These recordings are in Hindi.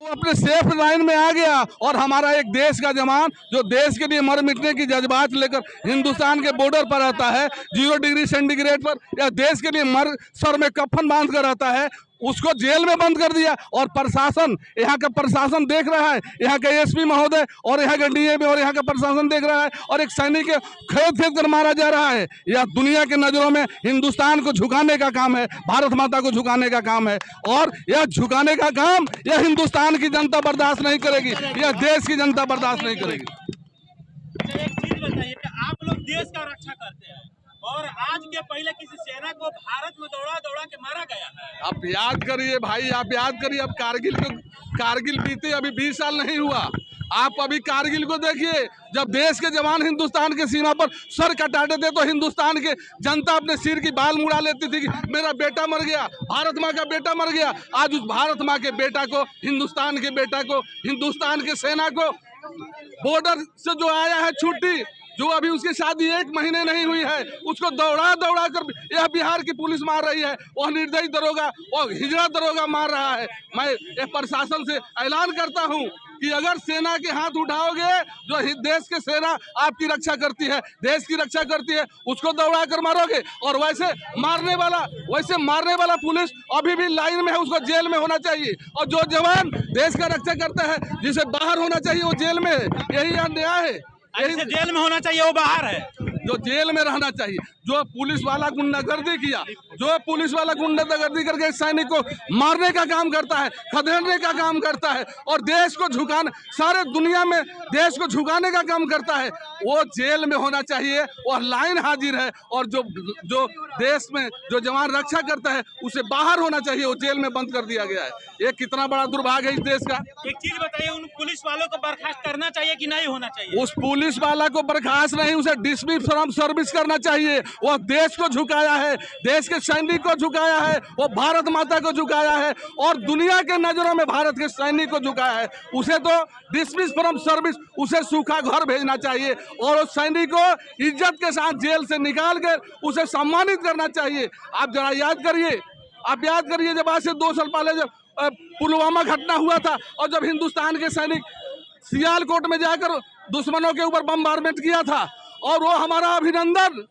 वो अपने सेफ लाइन में आ गया और हमारा एक देश का जवान जो देश के लिए मर मिटने की जज्बात लेकर हिंदुस्तान के बॉर्डर पर रहता है, 0 डिग्री सेंटीग्रेड पर या देश के लिए मर सर में कफन बांध कर रहता है, उसको जेल में बंद कर दिया। और प्रशासन, यहाँ का प्रशासन देख रहा है, यहाँ का एसपी महोदय और यहाँ का डीएम और यहाँ का प्रशासन देख रहा है, और एक सैनिक खेद खेद कर मारा जा रहा है। यह दुनिया के नजरों में हिंदुस्तान को झुकाने का काम है, भारत माता को झुकाने का काम है, और यह झुकाने का काम यह हिंदुस्तान की जनता बर्दाश्त नहीं करेगी, यह देश की जनता बर्दाश्त नहीं करेगी। एक चीज बताइए कि आप लोग देश का रक्षा करते हैं और आज के पहले किसी सेना को भारत में दौड़ा दौड़ा के मारा गया है। आप याद करिए भाई, आप याद करिए, अब कारगिल बीते अभी 20 साल नहीं हुआ। आप अभी कारगिल को देखिए, जब देश के जवान हिंदुस्तान के सीमा पर सर कटाते थे तो हिंदुस्तान के जनता अपने सिर की बाल मुड़ा लेती थी कि मेरा बेटा मर गया, भारत माँ का बेटा मर गया। आज उस भारत माँ के बेटा को, हिंदुस्तान के बेटा को, हिंदुस्तान के सेना को बॉर्डर से जो आया है छुट्टी, जो अभी उसकी शादी 1 महीने नहीं हुई है, उसको दौड़ा दौड़ा कर यह बिहार की पुलिस मार रही है, वह निर्दयी दरोगा और हिजड़ा दरोगा मार रहा है। मैं यह प्रशासन से ऐलान करता हूं कि अगर सेना के हाथ उठाओगे, जो देश के सेना आपकी रक्षा करती है, देश की रक्षा करती है, उसको दौड़ा कर मारोगे, और वैसे मारने वाला पुलिस अभी भी लाइन में है, उसको जेल में होना चाहिए। और जो जवान देश का रक्षा करता है, जिसे बाहर होना चाहिए, वो जेल में है। यही अन्याय है। ऐसे जेल में होना चाहिए, वो बाहर है, जो जेल में रहना चाहिए। जो पुलिस वाला गुंडागर्दी किया, जो पुलिस वाला गुंडागर्दी करके सैनिक को मारने का काम करता है, खदेड़ने का काम करता है, और देश को झुकाने, सारे दुनिया में देश को झुकाने का काम करता है, वो जेल में होना चाहिए। वह लाइन हाजिर है, और जो देश में जो जवान रक्षा करता है, उसे बाहर होना चाहिए, वो जेल में बंद कर दिया गया है। ये कितना बड़ा दुर्भाग्य है इस देश का। एक चीज बताइए, उन पुलिस वालों को बर्खास्त करना चाहिए कि नहीं होना चाहिए? उस पुलिस वाला को बर्खास्त नहीं, उसे डिसमिस फ्रॉम सर्विस करना चाहिए। वह देश को झुकाया है, देश के सैनिक को झुकाया है, वो भारत माता को झुकाया है, और दुनिया के नजरों में भारत के सैनिक को झुकाया है। उसे तो डिसमिस फ्रॉम सर्विस, उसे सूखा घर भेजना चाहिए, और उस सैनिक को इज्जत के साथ जेल से निकाल कर उसे सम्मानित करना चाहिए। आप जरा याद करिए, जब आज से 2 साल पहले जब पुलवामा घटना हुआ था, और जब हिंदुस्तान के सैनिक सियालकोट में जाकर दुश्मनों के ऊपर बमबारमेंट किया था, और वो हमारा अभिनंदन,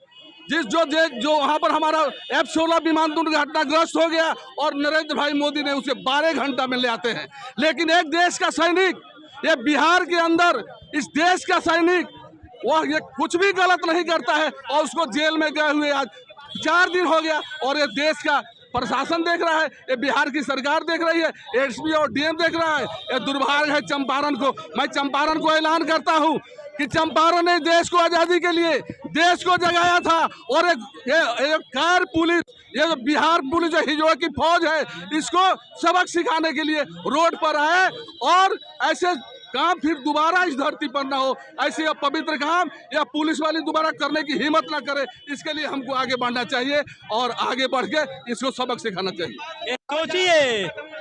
जो वहाँ पर हमारा F-16 विमान दुर्घटनाग्रस्त हो गया, और नरेंद्र भाई मोदी ने उसे 12 घंटा में ले आते हैं। लेकिन एक देश का सैनिक, ये बिहार के अंदर इस देश का सैनिक, वह ये कुछ भी गलत नहीं करता है, और उसको जेल में गए हुए आज 4 दिन हो गया, और ये देश का प्रशासन देख रहा है, ये बिहार की सरकार देख रही है, एसपी और डीएम देख रहा है। ये दुर्भाग्य है चंपारण को। मैं चंपारण को ऐलान करता हूं कि चंपारण ने देश को आज़ादी के लिए देश को जगाया था, और एक कार पुलिस, ये जो बिहार पुलिस जो हिजड़ा की फौज है, इसको सबक सिखाने के लिए रोड पर आए, और ऐसे काम फिर दोबारा इस धरती पर ना हो, ऐसे पवित्र काम या पुलिस वाली दोबारा करने की हिम्मत ना करे। इसके लिए हमको आगे बढ़ना चाहिए, और आगे बढ़ के इसको सबक सिखाना चाहिए। सोचिए,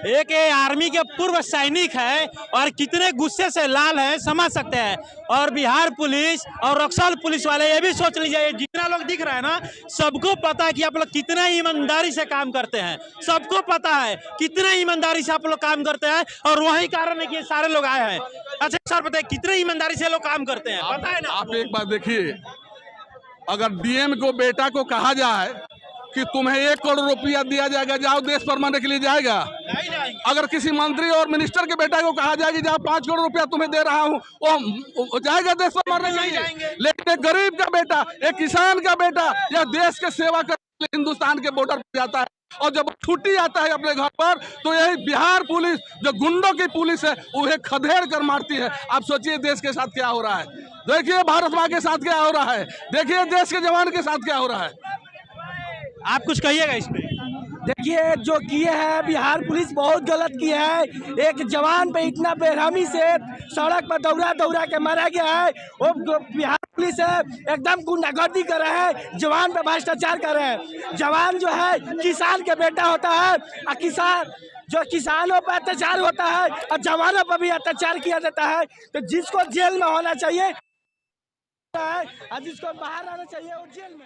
एक आर्मी के पूर्व सैनिक है और कितने गुस्से से लाल है, समझ सकते हैं। और बिहार पुलिस और रक्सौल पुलिस वाले ये भी सोच लीजिए, जितना लोग दिख रहा है ना, सबको पता है कि आप लोग कितने ईमानदारी से काम करते हैं, सबको पता है कितने ईमानदारी से आप लोग काम करते हैं, और वही कारण है कि सारे लोग आए हैं। अच्छा सर बताइए, कितने ईमानदारी से लोग काम करते हैं, पता है ना? आप एक बात देखिए, अगर डीएम को बेटा को कहा जाए कि तुम्हें 1 करोड़ रुपया दिया जाएगा, जाओ देश पर मरने के लिए, जाएगा? नहीं जाएंगे। अगर किसी मंत्री और मिनिस्टर के बेटा को कहा जाए कि जाओ 5 करोड़ रुपया तुम्हें दे रहा हूं, वो जाएगा देश पर मरने के लिए? लेकिन एक गरीब का बेटा, एक किसान का बेटा, या देश के सेवा करने हिंदुस्तान के बॉर्डर पर जाता है, और जब छुट्टी आता है अपने घर पर, तो यही बिहार पुलिस जो गुंडों की पुलिस है, उन्हें खदेड़ कर मारती है। आप सोचिए देश के साथ क्या हो रहा है, देखिए भारत माँ के साथ क्या हो रहा है, देखिए देश के जवान के साथ क्या हो रहा है। आप कुछ कहिएगा इस पे? देखिए, जो किए हैं बिहार पुलिस बहुत गलत किया है। एक जवान पे इतना बेरहमी से सड़क पर दौड़ा के मारा गया है। वो बिहार पुलिस है, एकदम गुंडागर्दी कर रहे हैं, जवान पे भ्रष्टाचार कर रहे हैं। जवान जो है किसान के बेटा होता है, और किसानों पर अत्याचार होता है, और जवानों पर भी अत्याचार किया जाता है। तो जिसको जेल में होना चाहिए, और जिसको बाहर आना चाहिए, वो जेल में।